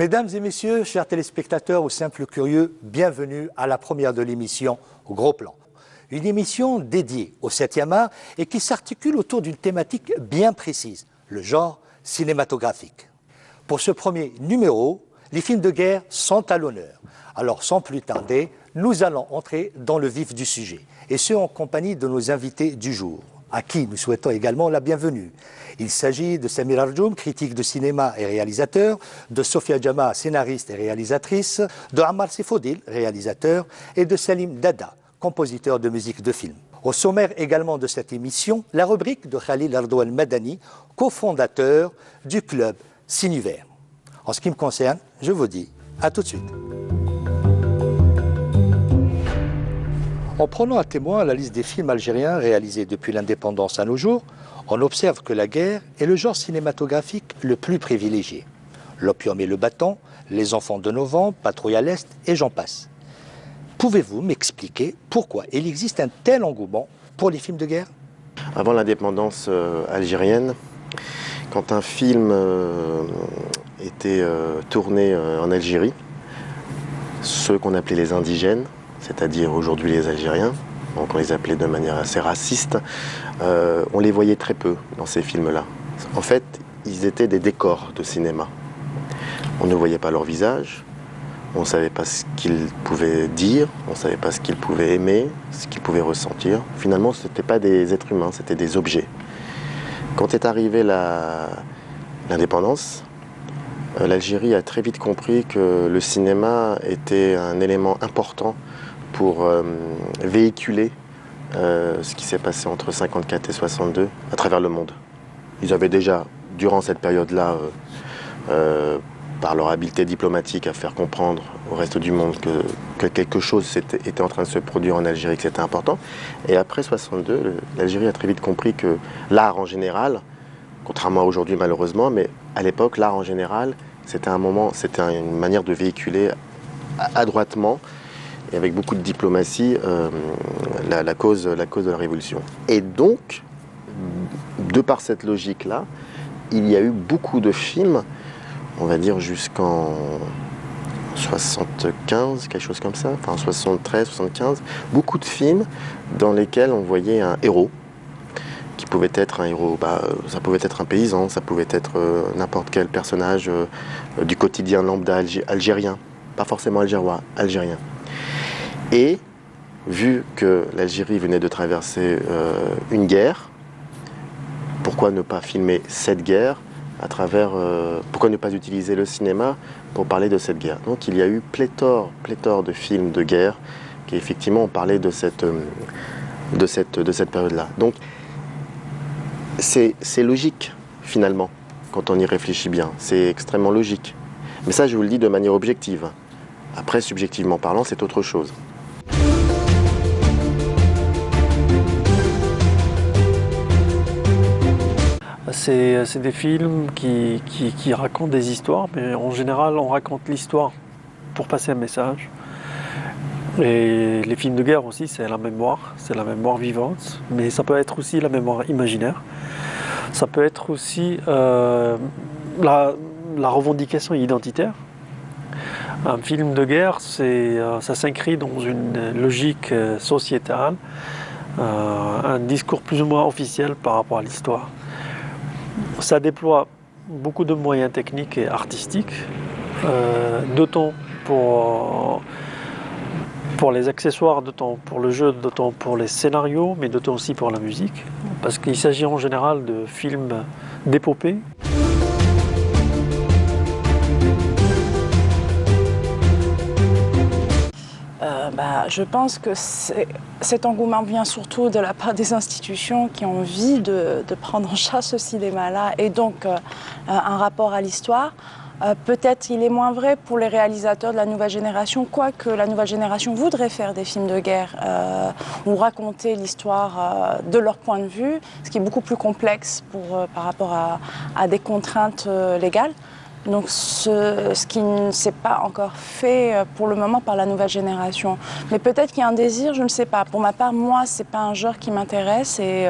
Mesdames et messieurs, chers téléspectateurs ou simples curieux, bienvenue à la première de l'émission Gros Plan. Une émission dédiée au 7e art et qui s'articule autour d'une thématique bien précise, le genre cinématographique. Pour ce premier numéro, les films de guerre sont à l'honneur. Alors sans plus tarder, nous allons entrer dans le vif du sujet, et ce en compagnie de nos invités du jour, à qui nous souhaitons également la bienvenue. Il s'agit de Samir Arjoum, critique de cinéma et réalisateur, de Sofia Jama, scénariste et réalisatrice, de Ammar Seyfoudil, réalisateur, et de Salim Dada, compositeur de musique de film. Au sommaire également de cette émission, la rubrique de Khalil Ardouane Madani, cofondateur du club Cinuvert. En ce qui me concerne, je vous dis à tout de suite. En prenant à témoin la liste des films algériens réalisés depuis l'indépendance à nos jours, on observe que la guerre est le genre cinématographique le plus privilégié. L'opium et le bâton, Les enfants de novembre, Patrouille à l'Est et j'en passe. Pouvez-vous m'expliquer pourquoi il existe un tel engouement pour les films de guerre? Avant l'indépendance algérienne, quand un film était tourné en Algérie, ceux qu'on appelait les indigènes, c'est-à-dire aujourd'hui les Algériens, donc on les appelait de manière assez raciste, on les voyait très peu dans ces films-là. En fait, ils étaient des décors de cinéma. On ne voyait pas leur visage, on ne savait pas ce qu'ils pouvaient dire, on ne savait pas ce qu'ils pouvaient aimer, ce qu'ils pouvaient ressentir. Finalement, ce n'étaient pas des êtres humains, c'était des objets. Quand est arrivée l'indépendance, l'Algérie a très vite compris que le cinéma était un élément important pour véhiculer ce qui s'est passé entre 1954 et 1962 à travers le monde. Ils avaient déjà, durant cette période-là, par leur habileté diplomatique, à faire comprendre au reste du monde que quelque chose était en train de se produire en Algérie, que c'était important. Et après 1962, l'Algérie a très vite compris que l'art en général, contrairement à aujourd'hui malheureusement, mais à l'époque, l'art en général, c'était une manière de véhiculer adroitement et avec beaucoup de diplomatie la cause de la révolution. Et donc, de par cette logique-là, il y a eu beaucoup de films, on va dire jusqu'en 75, quelque chose comme ça, enfin 73, 75, beaucoup de films dans lesquels on voyait un héros, qui pouvait être un héros, ça pouvait être un paysan, ça pouvait être n'importe quel personnage du quotidien lambda algérien, pas forcément algérois, algérien. Et vu que l'Algérie venait de traverser une guerre, pourquoi ne pas filmer cette guerre à travers, pourquoi ne pas utiliser le cinéma pour parler de cette guerre? Donc il y a eu pléthore de films de guerre qui effectivement ont parlé de cette période-là. Donc c'est logique finalement quand on y réfléchit bien, c'est extrêmement logique. Mais ça je vous le dis de manière objective. Après subjectivement parlant c'est autre chose. C'est des films qui racontent des histoires, mais en général, on raconte l'histoire pour passer un message. Et les films de guerre aussi, c'est la mémoire vivante, mais ça peut être aussi la mémoire imaginaire. Ça peut être aussi la revendication identitaire. Un film de guerre, ça s'inscrit dans une logique sociétale, un discours plus ou moins officiel par rapport à l'histoire. Ça déploie beaucoup de moyens techniques et artistiques, d'autant pour les accessoires, d'autant pour le jeu, d'autant pour les scénarios, mais d'autant aussi pour la musique, parce qu'il s'agit en général de films d'épopée. Je pense que cet engouement vient surtout de la part des institutions qui ont envie de prendre en charge ce cinéma-là et donc un rapport à l'histoire. Peut-être il est moins vrai pour les réalisateurs de la nouvelle génération, quoique la nouvelle génération voudrait faire des films de guerre ou raconter l'histoire de leur point de vue, ce qui est beaucoup plus complexe par rapport à des contraintes légales. Donc ce qui ne s'est pas encore fait pour le moment par la nouvelle génération. Mais peut-être qu'il y a un désir, je ne sais pas. Pour ma part, moi, ce n'est pas un genre qui m'intéresse et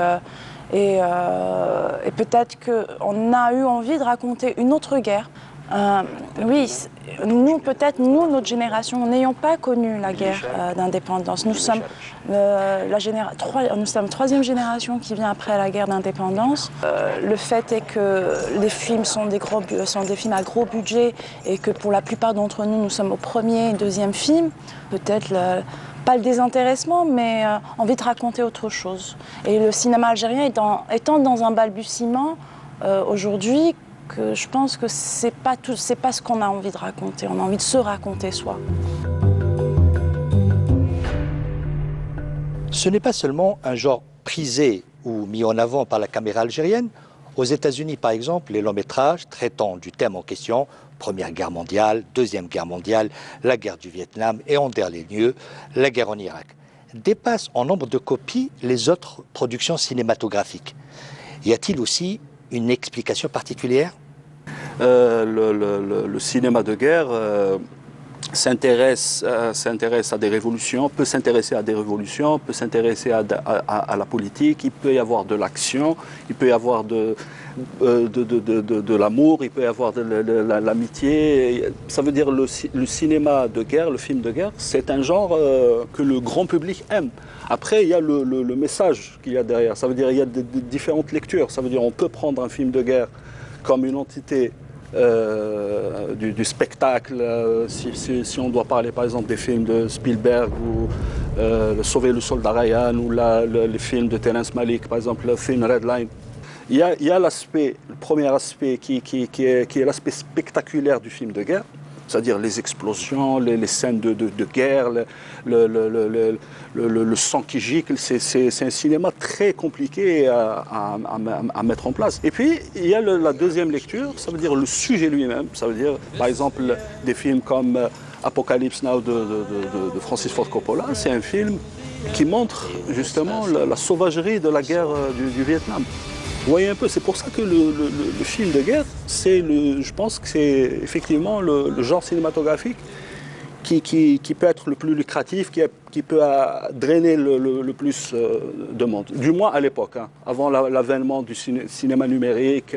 peut-être qu'on a eu envie de raconter une autre guerre Oui, nous peut-être, notre génération, n'ayant pas connu la guerre d'indépendance, nous sommes troisième génération qui vient après la guerre d'indépendance. Le fait est que les films sont des films à gros budget et que pour la plupart d'entre nous, nous sommes au premier et deuxième film. Peut-être pas le désintéressement, mais envie de raconter autre chose. Et le cinéma algérien étant dans un balbutiement aujourd'hui, que je pense que c'est pas ce qu'on a envie de raconter. On a envie de se raconter soi. Ce n'est pas seulement un genre prisé ou mis en avant par la caméra algérienne. Aux États-Unis, par exemple, les longs métrages traitant du thème en question, Première Guerre mondiale, Deuxième Guerre mondiale, la guerre du Vietnam et en dernier lieu, la guerre en Irak, dépassent en nombre de copies les autres productions cinématographiques. Y a-t-il aussi une explication particulière? Le cinéma de guerre s'intéresse à des révolutions, peut s'intéresser à des révolutions, peut s'intéresser à la politique, il peut y avoir de l'action, il peut y avoir de l'amour, il peut y avoir de l'amitié. Ça veut dire le cinéma de guerre, le film de guerre, c'est un genre que le grand public aime. Après, il y a le message qu'il y a derrière. Ça veut dire qu'il y a différentes lectures. Ça veut dire qu'on peut prendre un film de guerre comme une entité du spectacle, si on doit parler par exemple des films de Spielberg ou Sauver le soldat Ryan ou les films de Terrence Malick, par exemple le film Red Line. Il y a le premier aspect qui est l'aspect spectaculaire du film de guerre, c'est-à-dire les explosions, les scènes de guerre, le sang qui gicle. C'est un cinéma très compliqué à mettre en place. Et puis, il y a la deuxième lecture, ça veut dire le sujet lui-même. Ça veut dire, par exemple, des films comme Apocalypse Now de Francis Ford Coppola. C'est un film qui montre justement la sauvagerie de la guerre du Vietnam. Vous voyez un peu, c'est pour ça que le film de guerre, je pense que c'est effectivement le genre cinématographique qui peut être le plus lucratif, qui peut drainer le plus de monde. Du moins à l'époque, hein, avant l'avènement du cinéma numérique.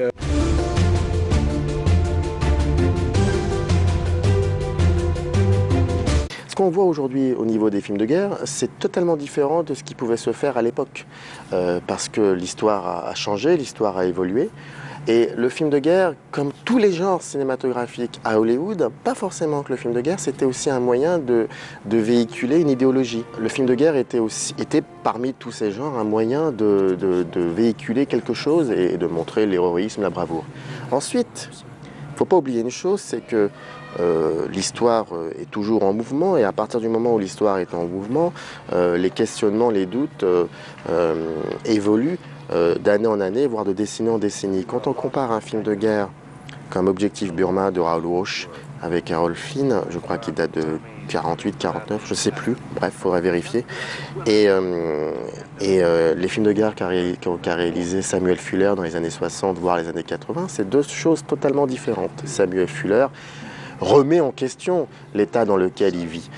Ce qu'on voit aujourd'hui au niveau des films de guerre, c'est totalement différent de ce qui pouvait se faire à l'époque. Parce que l'histoire a changé, l'histoire a évolué. Et le film de guerre, comme tous les genres cinématographiques à Hollywood, pas forcément que le film de guerre, c'était aussi un moyen de véhiculer une idéologie. Le film de guerre était parmi tous ces genres un moyen de véhiculer quelque chose et de montrer l'héroïsme, la bravoure. Ensuite, il ne faut pas oublier une chose, c'est que l'histoire est toujours en mouvement, et à partir du moment où l'histoire est en mouvement, les questionnements, les doutes évoluent d'année en année, voire de décennie en décennie. Quand on compare un film de guerre comme Objectif Burma de Raoul Walsh avec Errol Flynn, je crois qu'il date de 48, 49, je ne sais plus, bref, il faudra vérifier. Et les films de guerre qu'a réalisé Samuel Fuller dans les années 60, voire les années 80, c'est deux choses totalement différentes. Samuel Fuller remet en question l'état dans lequel il vit.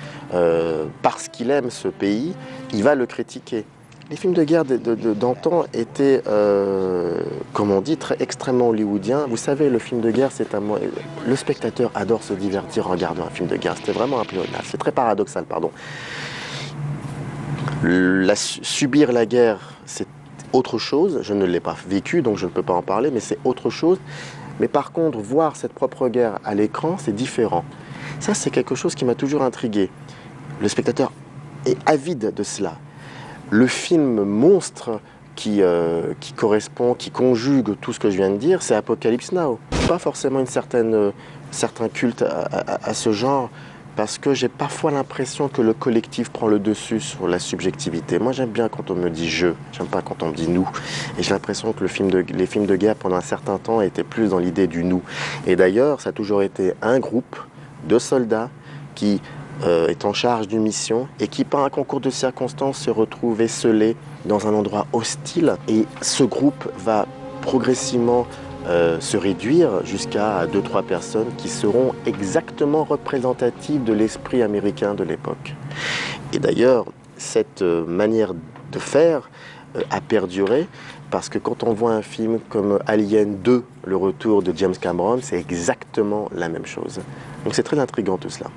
Parce qu'il aime ce pays, il va le critiquer. Les films de guerre d'antan étaient, comme on dit, extrêmement hollywoodiens. Vous savez, le film de guerre, le spectateur adore se divertir en regardant un film de guerre. C'était vraiment un pléonasme. C'est très paradoxal, pardon. Subir la guerre, c'est autre chose. Je ne l'ai pas vécu, donc je ne peux pas en parler, mais c'est autre chose. Mais par contre, voir cette propre guerre à l'écran, c'est différent. Ça, c'est quelque chose qui m'a toujours intrigué. Le spectateur est avide de cela. Le film monstre qui correspond, qui conjugue tout ce que je viens de dire, c'est Apocalypse Now. Pas forcément un certain culte à ce genre, parce que j'ai parfois l'impression que le collectif prend le dessus sur la subjectivité. Moi, j'aime bien quand on me dit « je », j'aime pas quand on me dit « nous ». Et j'ai l'impression que les films de guerre, pendant un certain temps, étaient plus dans l'idée du « nous ». Et d'ailleurs, ça a toujours été un groupe de soldats qui est en charge d'une mission et qui, par un concours de circonstances, se retrouve esselé dans un endroit hostile. Et ce groupe va progressivement se réduire jusqu'à 2-3 personnes qui seront exactement représentatives de l'esprit américain de l'époque. Et d'ailleurs, cette manière de faire a perduré parce que quand on voit un film comme Alien 2, le retour de James Cameron, c'est exactement la même chose. Donc c'est très intriguant tout cela.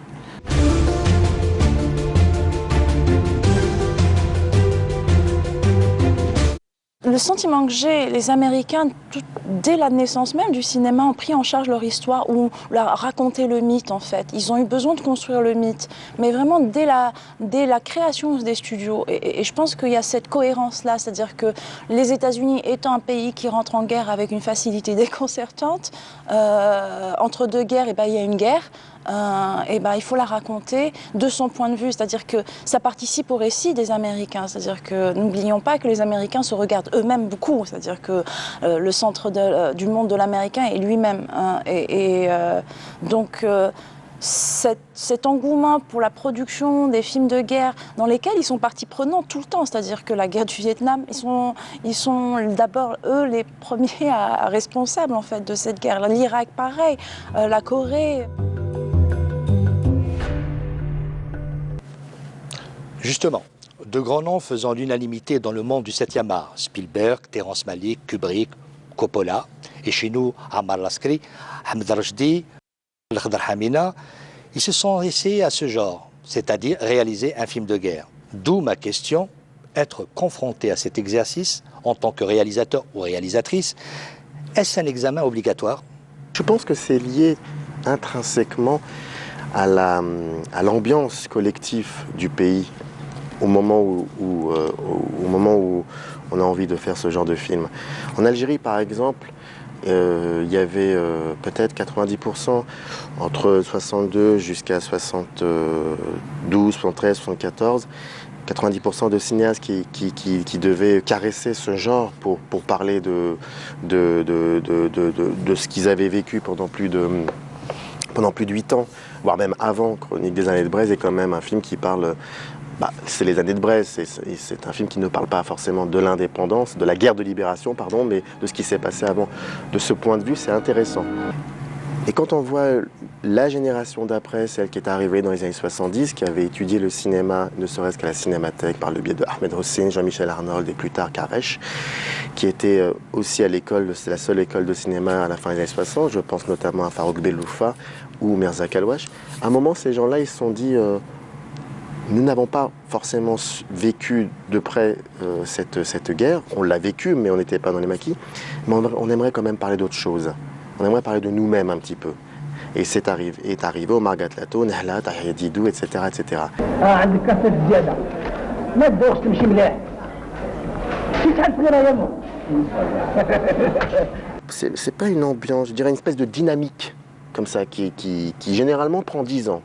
Le sentiment que j'ai, les Américains, dès la naissance même du cinéma, ont pris en charge leur histoire ou leur raconté le mythe en fait. Ils ont eu besoin de construire le mythe, mais vraiment dès la création des studios. Et je pense qu'il y a cette cohérence-là, c'est-à-dire que les États-Unis étant un pays qui rentre en guerre avec une facilité déconcertante, entre deux guerres, et ben, il y a une guerre. Il faut la raconter de son point de vue, c'est-à-dire que ça participe au récit des Américains, c'est-à-dire que n'oublions pas que les Américains se regardent eux-mêmes beaucoup, c'est-à-dire que le centre du monde de l'Américain est lui-même. Cet engouement pour la production des films de guerre dans lesquels ils sont partie prenante tout le temps, c'est-à-dire que la guerre du Vietnam, ils sont d'abord eux les premiers responsables en fait de cette guerre. L'Irak pareil, la Corée. Justement, de grands noms faisant l'unanimité dans le monde du 7e art, Spielberg, Terrence Malick, Kubrick, Coppola, et chez nous, Ammar Lascri, Ahmed Rajdi, Al-Khadr Hamina, ils se sont essayés à ce genre, c'est-à-dire réaliser un film de guerre. D'où ma question, être confronté à cet exercice en tant que réalisateur ou réalisatrice, est-ce un examen obligatoire? Je pense que c'est lié intrinsèquement à l'ambiance collective du pays au moment où on a envie de faire ce genre de film. En Algérie, par exemple, il y avait peut-être 90%, entre 62 jusqu'à 72, 73, 74, 90% de cinéastes qui devaient caresser ce genre pour parler de ce qu'ils avaient vécu pendant plus de 8 ans, voire même avant. Chronique des années de Braise est quand même un film qui parle... c'est les années de Braise, c'est un film qui ne parle pas forcément de l'indépendance, de la guerre de libération, pardon, mais de ce qui s'est passé avant. De ce point de vue, c'est intéressant. Et quand on voit la génération d'après, celle qui est arrivée dans les années 70, qui avait étudié le cinéma, ne serait-ce qu'à la Cinémathèque, par le biais de Ahmed Hossein, Jean-Michel Arnold et plus tard Karesh, qui était aussi à l'école, c'est la seule école de cinéma à la fin des années 60, je pense notamment à Farouk Belloufa ou Mirza Kalouache. À un moment, ces gens-là, ils se sont dit... Nous n'avons pas forcément vécu de près cette guerre. On l'a vécu, mais on n'était pas dans les maquis. Mais on aimerait quand même parler d'autre chose. On aimerait parler de nous-mêmes un petit peu. Et est arrivé Omar Gatlato, Nahla, Tahir Didou, etc. etc. C'est pas une ambiance, je dirais une espèce de dynamique comme ça qui généralement prend 10 ans.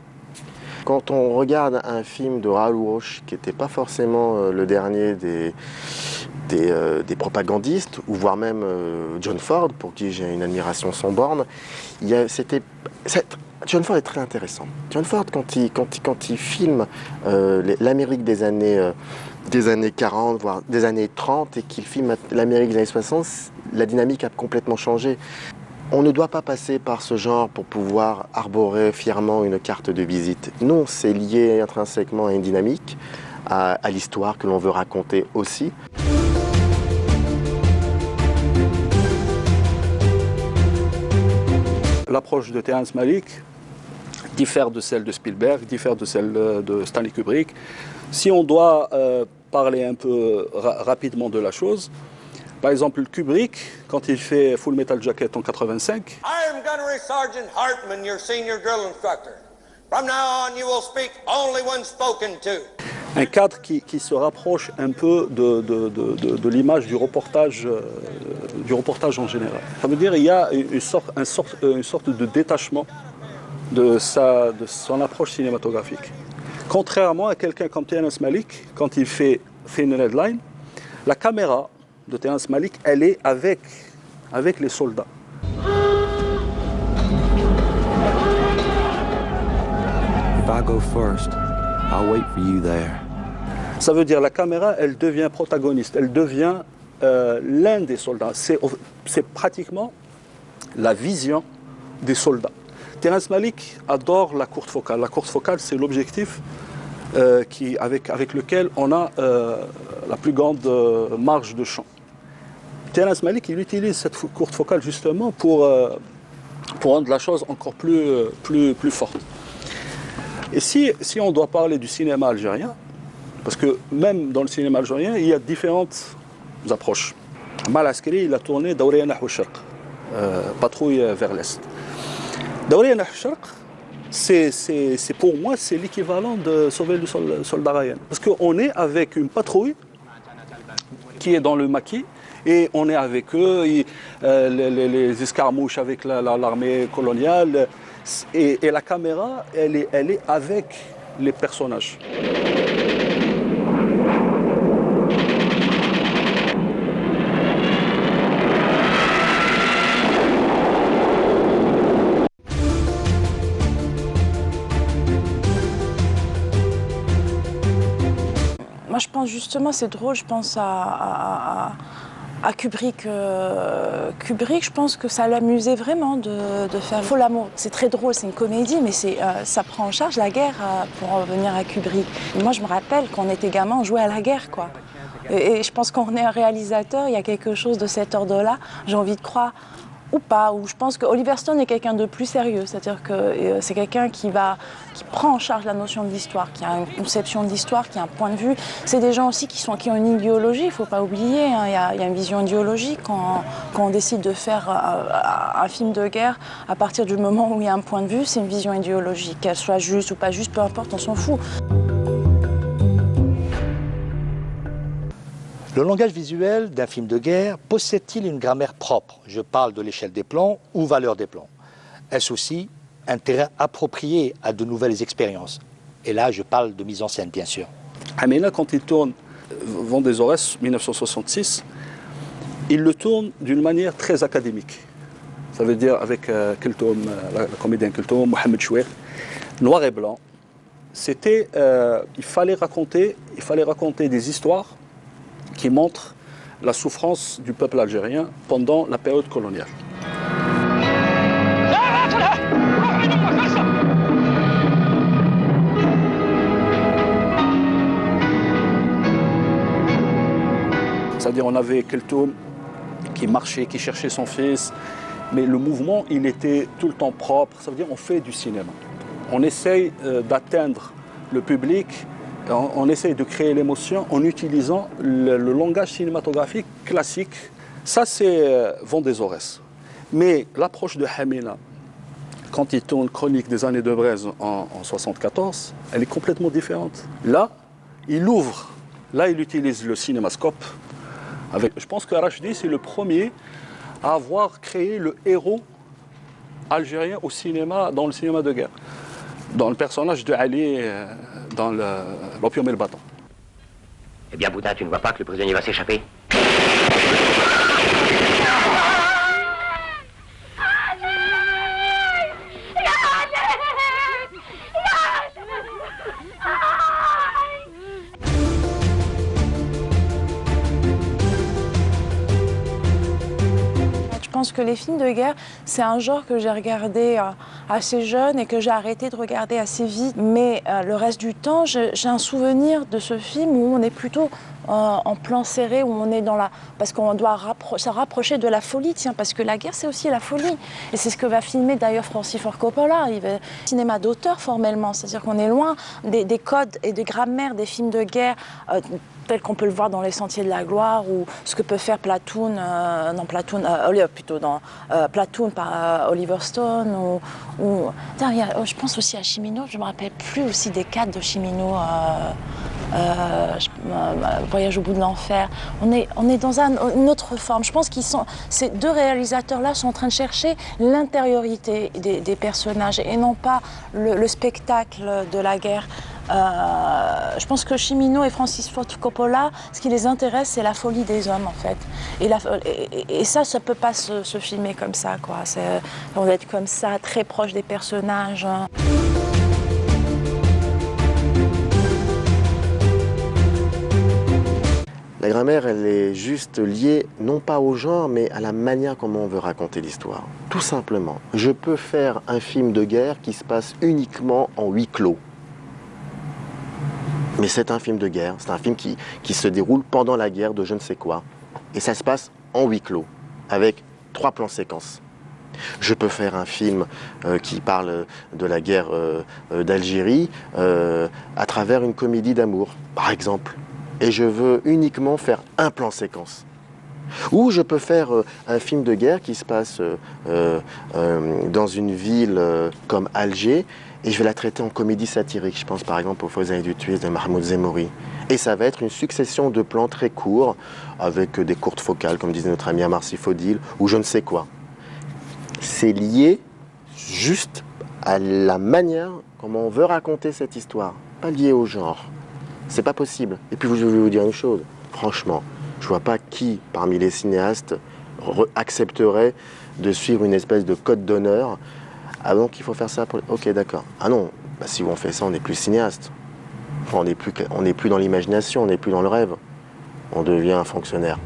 Quand on regarde un film de Raoul Walsh, qui n'était pas forcément le dernier des propagandistes, ou voire même John Ford, pour qui j'ai une admiration sans borne, John Ford est très intéressant. John Ford, quand il filme l'Amérique des années 40, voire des années 30, et qu'il filme l'Amérique des années 60, la dynamique a complètement changé. On ne doit pas passer par ce genre pour pouvoir arborer fièrement une carte de visite. Non, c'est lié intrinsèquement à une dynamique, à l'histoire que l'on veut raconter aussi. L'approche de Terrence Malick diffère de celle de Spielberg, diffère de celle de Stanley Kubrick. Si on doit parler un peu rapidement de la chose, par exemple, Kubrick, quand il fait Full Metal Jacket en 85, I am Gunnery Sergeant Hartman, your senior drill instructor. From now on, you will speak only when spoken to. Un cadre qui se rapproche un peu de l'image du reportage en général. Ça veut dire qu'il y a une sorte de détachement de son approche cinématographique. Contrairement à quelqu'un comme Terrence Malick, quand il fait Thin Red Line, la caméra de Terrence Malick, elle est avec les soldats. If I go first, I'll wait for you there. Ça veut dire la caméra, elle devient protagoniste, elle devient l'un des soldats. C'est pratiquement la vision des soldats. Terrence Malick adore la courte focale. La courte focale, c'est l'objectif avec lequel on a la plus grande marge de champ. Terrence Malick, il utilise cette courte focale justement pour rendre la chose encore plus forte. Et si on doit parler du cinéma algérien, parce que même dans le cinéma algérien, il y a différentes approches. Mal Askeri, il a tourné Daouria Nahou Sharq, patrouille vers l'Est. Daouria Nahou Sharq, c'est pour moi, c'est l'équivalent de Sauver le soldat Ryan. Parce qu'on est avec une patrouille qui est dans le maquis, et on est avec eux, les escarmouches avec l'armée coloniale, et la caméra, elle est avec les personnages. Moi, je pense justement, c'est drôle, je pense à Kubrick. Kubrick, je pense que ça l'amusait vraiment de faire Faux l'amour. C'est très drôle, c'est une comédie, mais ça prend en charge la guerre pour revenir à Kubrick. Moi, je me rappelle quand on était gamin, on jouait à la guerre, quoi. Et je pense qu'on est un réalisateur, il y a quelque chose de cet ordre-là, j'ai envie de croire. Ou pas, ou je pense que Oliver Stone est quelqu'un de plus sérieux, c'est-à-dire que c'est quelqu'un qui prend en charge la notion de l'histoire, qui a une conception de l'histoire, qui a un point de vue. C'est des gens aussi qui ont une idéologie, il ne faut pas oublier, hein, il y a une vision idéologique quand on décide de faire un film de guerre, à partir du moment où il y a un point de vue, c'est une vision idéologique, qu'elle soit juste ou pas juste, peu importe, on s'en fout. Le langage visuel d'un film de guerre possède-t-il une grammaire propre? Je parle de l'échelle des plans ou valeur des plans. Est-ce aussi un terrain approprié à de nouvelles expériences? Et là, je parle de mise en scène, bien sûr. Hamina, quand il tourne Vent des Aurès, 1966, il le tourne d'une manière très académique. Ça veut dire avec la comédienne Kultoum, Mohamed Chouer, noir et blanc. Il fallait raconter des histoires qui montre la souffrance du peuple algérien pendant la période coloniale. C'est-à-dire on avait Kultoum qui marchait, qui cherchait son fils, mais le mouvement, il était tout le temps propre. Ça veut dire on fait du cinéma. On essaye d'atteindre le public. On essaye de créer l'émotion en utilisant le langage cinématographique classique. Ça, c'est Vent des Aurès. Mais l'approche de Hamina, quand il tourne Chronique des années de Braise en 1974, elle est complètement différente. Là, il ouvre, là, il utilise le cinémascope. Je pense que Rachdi, c'est le premier à avoir créé le héros algérien au cinéma, dans le cinéma de guerre. Dans le personnage de Ali, dans l'Opium et le bâton. Eh bien, Bouddha, tu ne vois pas que le prisonnier va s'échapper? Je pense que les films de guerre, c'est un genre que j'ai regardé assez jeune et que j'ai arrêté de regarder assez vite. Mais le reste du temps, j'ai un souvenir de ce film où on est plutôt en plan serré, où on est dans la... Parce qu'on doit se rapprocher de la folie, tiens, parce que la guerre, c'est aussi la folie. Et c'est ce que va filmer d'ailleurs Francis Ford Coppola. Il va... Cinéma d'auteur, formellement, c'est-à-dire qu'on est loin des codes et des grammaires des films de guerre tel qu'on peut le voir dans Les Sentiers de la Gloire ou ce que peut faire Platoon, Platoon par Oliver Stone. Je pense aussi à Cimino, je ne me rappelle plus aussi des cadres de Cimino, Voyage au bout de l'enfer. On est dans une autre forme. Je pense ces deux réalisateurs-là sont en train de chercher l'intériorité des personnages et non pas le spectacle de la guerre. Je pense que Cimino et Francis Ford Coppola, ce qui les intéresse, c'est la folie des hommes, en fait. Et ça peut pas se filmer comme ça, quoi. On doit être comme ça, très proche des personnages. La grammaire, elle est juste liée, non pas au genre, mais à la manière comment on veut raconter l'histoire. Tout simplement. Je peux faire un film de guerre qui se passe uniquement en huis clos. Mais c'est un film de guerre, c'est un film qui se déroule pendant la guerre de je ne sais quoi. Et ça se passe en huis clos, avec 3 plans séquences. Je peux faire un film qui parle de la guerre d'Algérie à travers une comédie d'amour, par exemple. Et je veux uniquement faire un plan séquence. Ou je peux faire un film de guerre qui se passe dans une ville comme Alger, et je vais la traiter en comédie satirique. Je pense par exemple au Fawzayni du Tunis de Mahmoud Zemouri. Et ça va être une succession de plans très courts, avec des courtes focales, comme disait notre ami Amar Sifodil, ou je ne sais quoi. C'est lié juste à la manière comment on veut raconter cette histoire, pas lié au genre. C'est pas possible. Et puis je vais vous dire une chose, franchement, je vois pas qui parmi les cinéastes accepterait de suivre une espèce de code d'honneur. Ah donc il faut faire ça pour... Ok, d'accord. Ah non, bah, si on fait ça, on n'est plus cinéaste. Enfin, on n'est plus dans l'imagination, on n'est plus dans le rêve. On devient un fonctionnaire.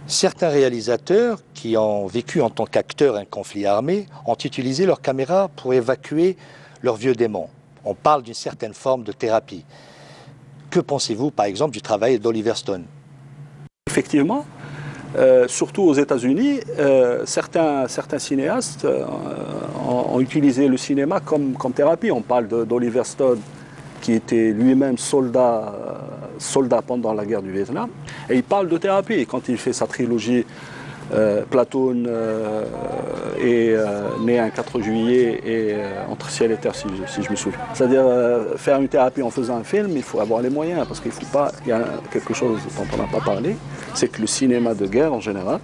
Certains réalisateurs qui ont vécu en tant qu'acteurs un conflit armé ont utilisé leur caméra pour évacuer leurs vieux démons. On parle d'une certaine forme de thérapie. Que pensez-vous, par exemple, du travail d'Oliver Stone? Effectivement, surtout aux États-Unis, certains cinéastes ont utilisé le cinéma comme thérapie. On parle d'Oliver Stone, qui était lui-même soldat pendant la guerre du Vietnam. Et il parle de thérapie. Quand il fait sa trilogie Platoon et Né un 4 juillet et Entre ciel et terre, si je me souviens. C'est-à-dire faire une thérapie en faisant un film, il faut avoir les moyens. Parce qu'il faut pas. Il y a quelque chose dont on n'a pas parlé, c'est que le cinéma de guerre en général,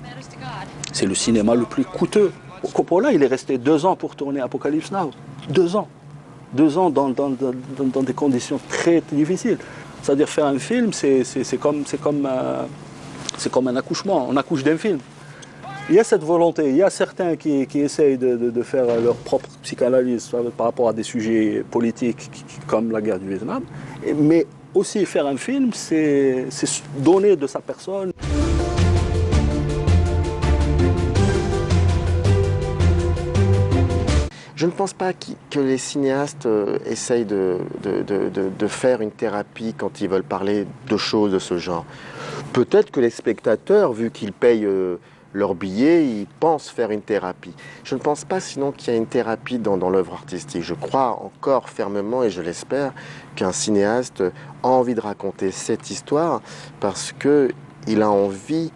c'est le cinéma le plus coûteux. Coppola, il est resté 2 ans pour tourner Apocalypse Now. 2 ans. 2 ans dans des conditions très difficiles. C'est-à-dire faire un film, c'est comme un accouchement. On accouche d'un film. Il y a cette volonté. Il y a certains qui essayent de faire leur propre psychanalyse par rapport à des sujets politiques comme la guerre du Vietnam. Mais aussi faire un film, c'est donner de sa personne. Je ne pense pas que les cinéastes essayent de faire une thérapie quand ils veulent parler de choses de ce genre. Peut-être que les spectateurs, vu qu'ils payent leur billet, ils pensent faire une thérapie. Je ne pense pas sinon qu'il y a une thérapie dans l'œuvre artistique. Je crois encore fermement, et je l'espère, qu'un cinéaste a envie de raconter cette histoire parce qu'il a envie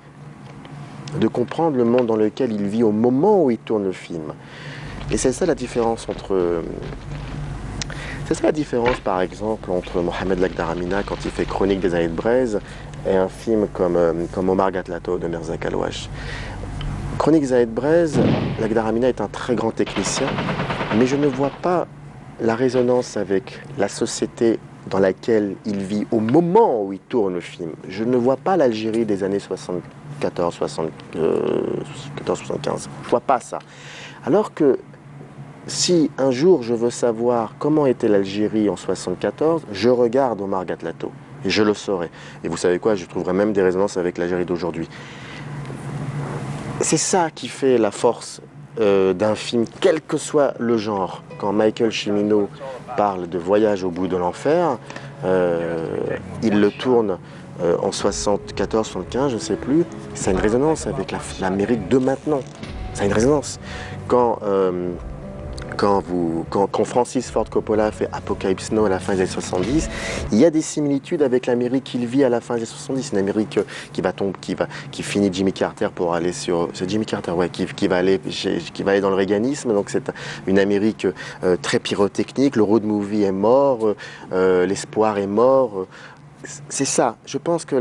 de comprendre le monde dans lequel il vit au moment où il tourne le film. Et c'est ça la différence par exemple, entre Mohamed Lagdaramina quand il fait Chronique des années de braise et un film comme Omar Gatlato de Mirza Kalouache. Chronique des années de braise, Lagdaramina est un très grand technicien, mais je ne vois pas la résonance avec la société dans laquelle il vit au moment où il tourne le film. Je ne vois pas l'Algérie des années 74-75. Je vois pas ça. Alors que si un jour je veux savoir comment était l'Algérie en 74, je regarde Omar Gatlato et je le saurai. Et vous savez quoi, je trouverai même des résonances avec l'Algérie d'aujourd'hui. C'est ça qui fait la force d'un film, quel que soit le genre. Quand Michael Cimino parle de Voyage au bout de l'enfer, il le tourne en 74-75, je ne sais plus. Ça a une résonance avec l'Amérique de maintenant. Ça a une résonance. Quand Francis Ford Coppola fait Apocalypse Now à la fin des années 70, il y a des similitudes avec l'Amérique qu'il vit à la fin des années 70. Une Amérique qui finit Jimmy Carter pour aller sur... C'est Jimmy Carter, ouais, qui va aller dans le réganisme. Donc c'est une Amérique très pyrotechnique. Le road movie est mort, l'espoir est mort. C'est ça. Je pense que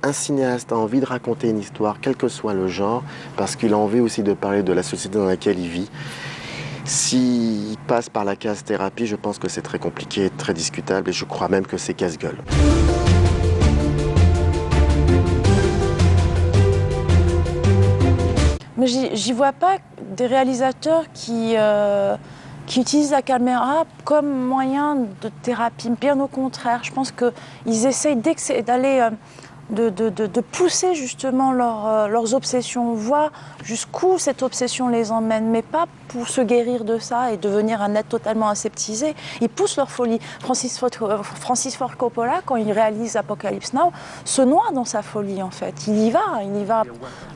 un cinéaste a envie de raconter une histoire, quel que soit le genre, parce qu'il a envie aussi de parler de la société dans laquelle il vit. S'il passe par la case thérapie, je pense que c'est très compliqué, très discutable, et je crois même que c'est casse-gueule. Mais j'y vois pas des réalisateurs qui utilisent la caméra comme moyen de thérapie. Bien au contraire, je pense qu'ils essayent d'aller de pousser justement leurs obsessions. On voit jusqu'où cette obsession les emmène, mais pas pour se guérir de ça et devenir un être totalement aseptisé. Ils poussent leur folie. Francis Ford Coppola, quand il réalise Apocalypse Now, se noie dans sa folie en fait. Il y va.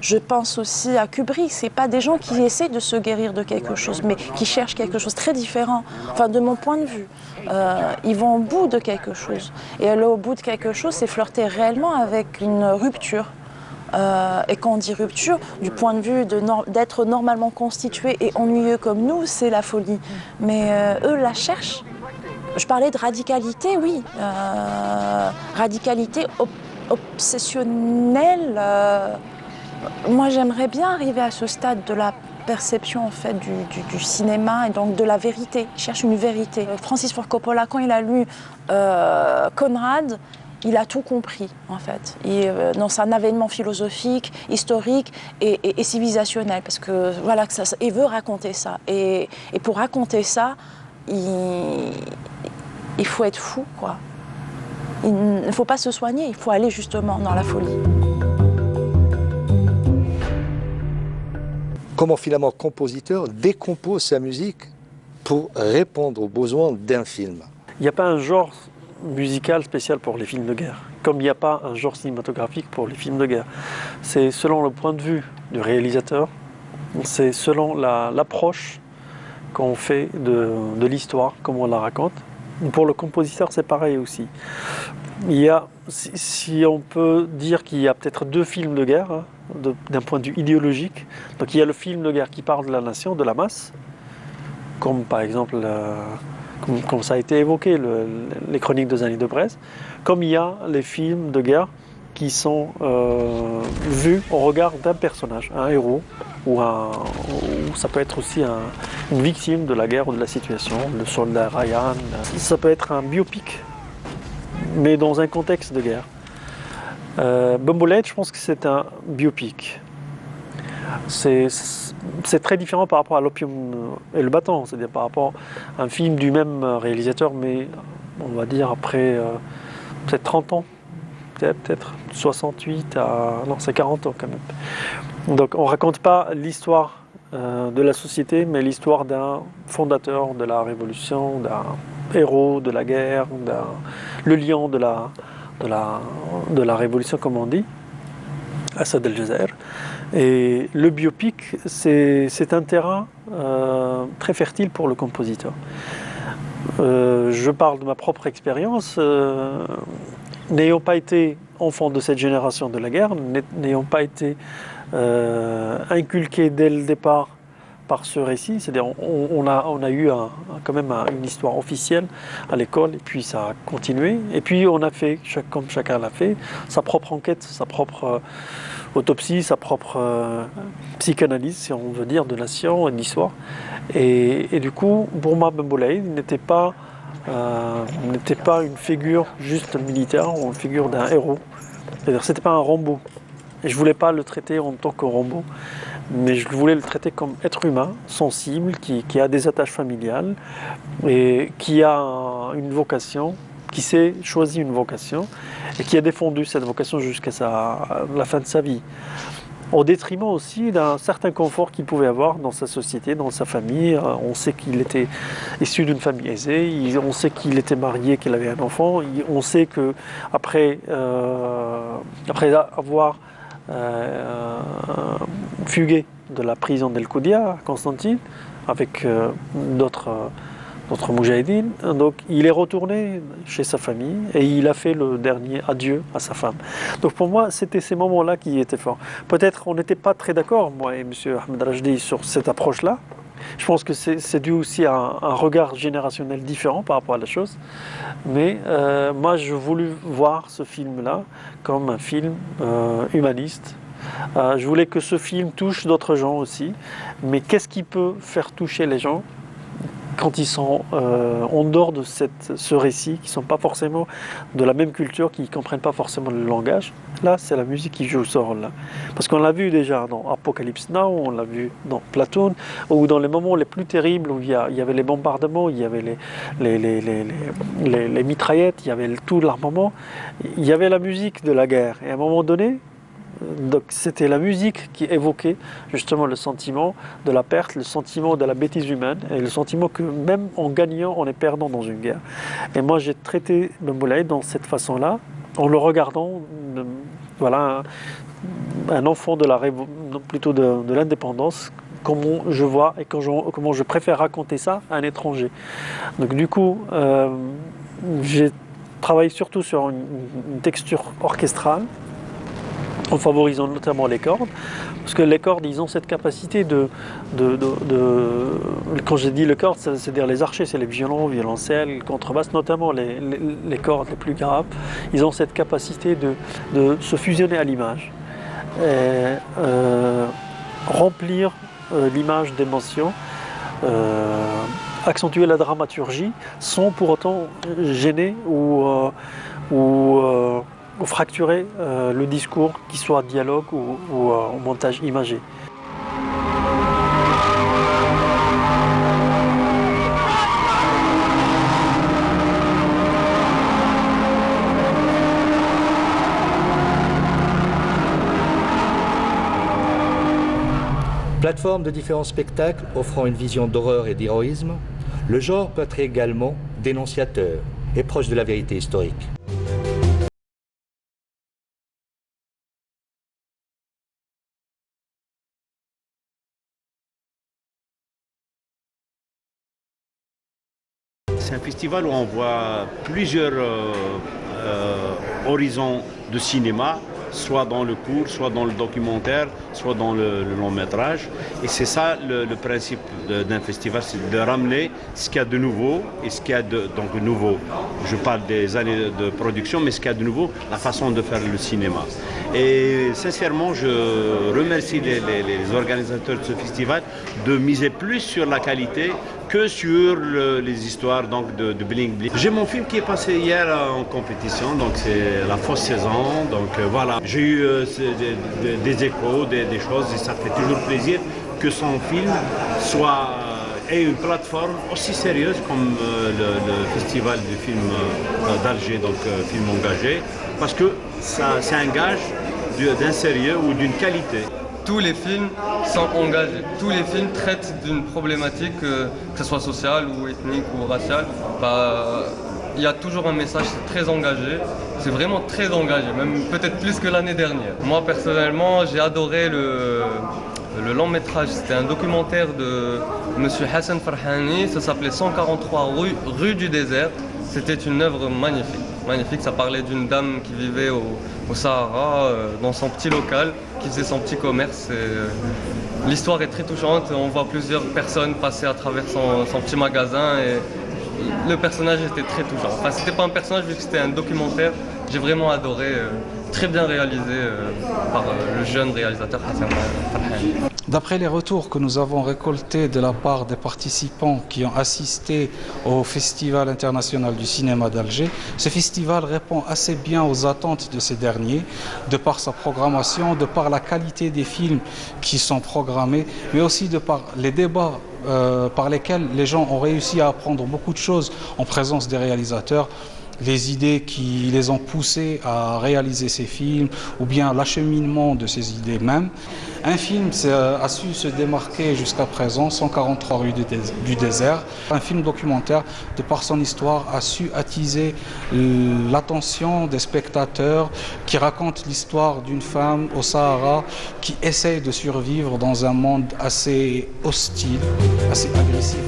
Je pense aussi à Kubrick. C'est pas des gens qui essaient de se guérir de quelque chose, mais qui cherchent quelque chose de très différent. Enfin, de mon point de vue. Ils vont au bout de quelque chose. Et aller au bout de quelque chose, c'est flirter réellement avec une rupture. Et quand on dit rupture, du point de vue d'être normalement constitué et ennuyeux comme nous, c'est la folie. Mais eux la cherchent. Je parlais de radicalité, oui. Radicalité obsessionnelle. Moi, j'aimerais bien arriver à ce stade de la perception en fait du cinéma et donc de la vérité. Il cherche une vérité. Francis Ford Coppola, quand il a lu Conrad, il a tout compris en fait. C'est un avènement philosophique, historique et civilisationnel parce que voilà, il veut raconter ça. Et pour raconter ça, il faut être fou quoi. Il ne faut pas se soigner, il faut aller justement dans la folie. Comment finalement compositeur décompose sa musique pour répondre aux besoins d'un film. Il n'y a pas un genre musical spécial pour les films de guerre, comme il n'y a pas un genre cinématographique pour les films de guerre. C'est selon le point de vue du réalisateur, c'est selon l'approche qu'on fait de l'histoire, comment on la raconte. Pour le compositeur, c'est pareil aussi. Il y a, si on peut dire qu'il y a peut-être deux films de guerre, hein, d'un point de vue idéologique. Donc il y a le film de guerre qui parle de la nation, de la masse, comme par exemple, comme ça a été évoqué, les chroniques de Zanny de Brest, comme il y a les films de guerre qui sont vus au regard d'un personnage, un héros, ou ça peut être aussi une victime de la guerre ou de la situation, le soldat Ryan. Ça peut être un biopic, mais dans un contexte de guerre. Bumbolette, je pense que c'est un biopic. C'est très différent par rapport à L'Opium et le bâton, c'est-à-dire par rapport à un film du même réalisateur, mais on va dire après peut-être 30 ans, peut-être 68 à... Non, c'est 40 ans quand même. Donc on ne raconte pas l'histoire de la société, mais l'histoire d'un fondateur de la révolution, d'un héros de la guerre, le lion de la révolution, comme on dit, Assad el-Jazair. Et le biopic, c'est un terrain très fertile pour le compositeur. Je parle de ma propre expérience. N'ayant pas été enfant de cette génération de la guerre, n'ayant pas été inculqué dès le départ par ce récit, c'est-à-dire on a eu quand même une histoire officielle à l'école, et puis ça a continué, et puis on a fait, comme chacun l'a fait, sa propre enquête, sa propre autopsie, sa propre psychanalyse, si on veut dire, de nation et d'histoire. Et du coup, pour moi, Bumbolette n'était pas une figure juste militaire ou une figure d'un héros. C'est-à-dire c'était pas un Rambo. Et je voulais pas le traiter en tant que Rambo, mais je voulais le traiter comme être humain, sensible, qui a des attaches familiales et qui a une vocation, qui s'est choisi une vocation et qui a défendu cette vocation jusqu'à la fin de sa vie. Au détriment aussi d'un certain confort qu'il pouvait avoir dans sa société, dans sa famille. On sait qu'il était issu d'une famille aisée, on sait qu'il était marié, qu'il avait un enfant. On sait qu'après avoir fugué de la prison d'El Koudia à Constantine avec d'autres moudjahidines, donc il est retourné chez sa famille et il a fait le dernier adieu à sa femme. Donc pour moi, c'était ces moments-là qui étaient forts. Peut-être on n'était pas très d'accord, moi et M. Ahmed Rajdi, sur cette approche-là. Je pense que c'est dû aussi à un regard générationnel différent par rapport à la chose. Mais moi, je voulais voir ce film-là comme un film humaniste. Je voulais que ce film touche d'autres gens aussi. Mais qu'est-ce qui peut faire toucher les gens quand ils sont en dehors de ce récit, qui ne sont pas forcément de la même culture, qui ne comprennent pas forcément le langage, là c'est la musique qui joue ce rôle-là. Parce qu'on l'a vu déjà dans Apocalypse Now, on l'a vu dans Platoon, ou dans les moments les plus terribles où il y avait les bombardements, il y avait les mitraillettes, il y avait tout l'armement, il y avait la musique de la guerre. Et à un moment donné, donc c'était la musique qui évoquait justement le sentiment de la perte, le sentiment de la bêtise humaine et le sentiment que même en gagnant, on est perdant dans une guerre. Et moi j'ai traité Moulay dans cette façon-là, en le regardant, voilà, un enfant plutôt de l'indépendance, comment je vois et comment je préfère raconter ça à un étranger. Donc du coup, j'ai travaillé surtout sur une texture orchestrale, en favorisant notamment les cordes, parce que les cordes, ils ont cette capacité quand j'ai dit les cordes, c'est-à-dire les archers, c'est les violons, violoncelles, contrebasses, notamment les cordes les plus graves, ils ont cette capacité de se fusionner à l'image, et remplir l'image d'émotions, accentuer la dramaturgie, sans pour autant gêner ou fracturer le discours, qu'il soit dialogue ou montage imagé. Plateforme de différents spectacles offrant une vision d'horreur et d'héroïsme, le genre peut être également dénonciateur et proche de la vérité historique. C'est un festival où on voit plusieurs horizons de cinéma, soit dans le court, soit dans le documentaire, soit dans le long métrage. Et c'est ça le principe d'un festival, c'est de ramener ce qu'il y a de nouveau et ce qu'il y a de nouveau. Je parle des années de production, mais ce qu'il y a de nouveau, la façon de faire le cinéma. Et sincèrement, je remercie les organisateurs de ce festival de miser plus sur la qualité que sur les histoires donc, de bling bling. J'ai mon film qui est passé hier en compétition, donc c'est La Fausse Saison. Donc voilà, j'ai eu des échos, des choses, et ça fait toujours plaisir que son film ait une plateforme aussi sérieuse comme le festival du film d'Alger, donc film engagé, parce que c'est un gage d'un sérieux ou d'une qualité. Tous les films sont engagés. Tous les films traitent d'une problématique, que ce soit sociale ou ethnique ou raciale. Il y a toujours un message, c'est très engagé. C'est vraiment très engagé, même peut-être plus que l'année dernière. Moi personnellement, j'ai adoré le long métrage. C'était un documentaire de M. Hassan Farhani. Ça s'appelait 143 rue du désert. C'était une œuvre magnifique. Magnifique, ça parlait d'une dame qui vivait au Sahara, dans son petit local, qui faisait son petit commerce. L'histoire est très touchante, on voit plusieurs personnes passer à travers son petit magasin et le personnage était très touchant. Enfin, c'était pas un personnage vu que c'était un documentaire, j'ai vraiment adoré, très bien réalisé par le jeune réalisateur Hassan Farhani. D'après les retours que nous avons récoltés de la part des participants qui ont assisté au Festival international du cinéma d'Alger, ce festival répond assez bien aux attentes de ces derniers, de par sa programmation, de par la qualité des films qui sont programmés, mais aussi de par les débats par lesquels les gens ont réussi à apprendre beaucoup de choses en présence des réalisateurs, les idées qui les ont poussés à réaliser ces films ou bien l'acheminement de ces idées même. Un film a su se démarquer jusqu'à présent, 143 rue du désert. Un film documentaire, de par son histoire, a su attiser l'attention des spectateurs qui raconte l'histoire d'une femme au Sahara qui essaye de survivre dans un monde assez hostile, assez agressif.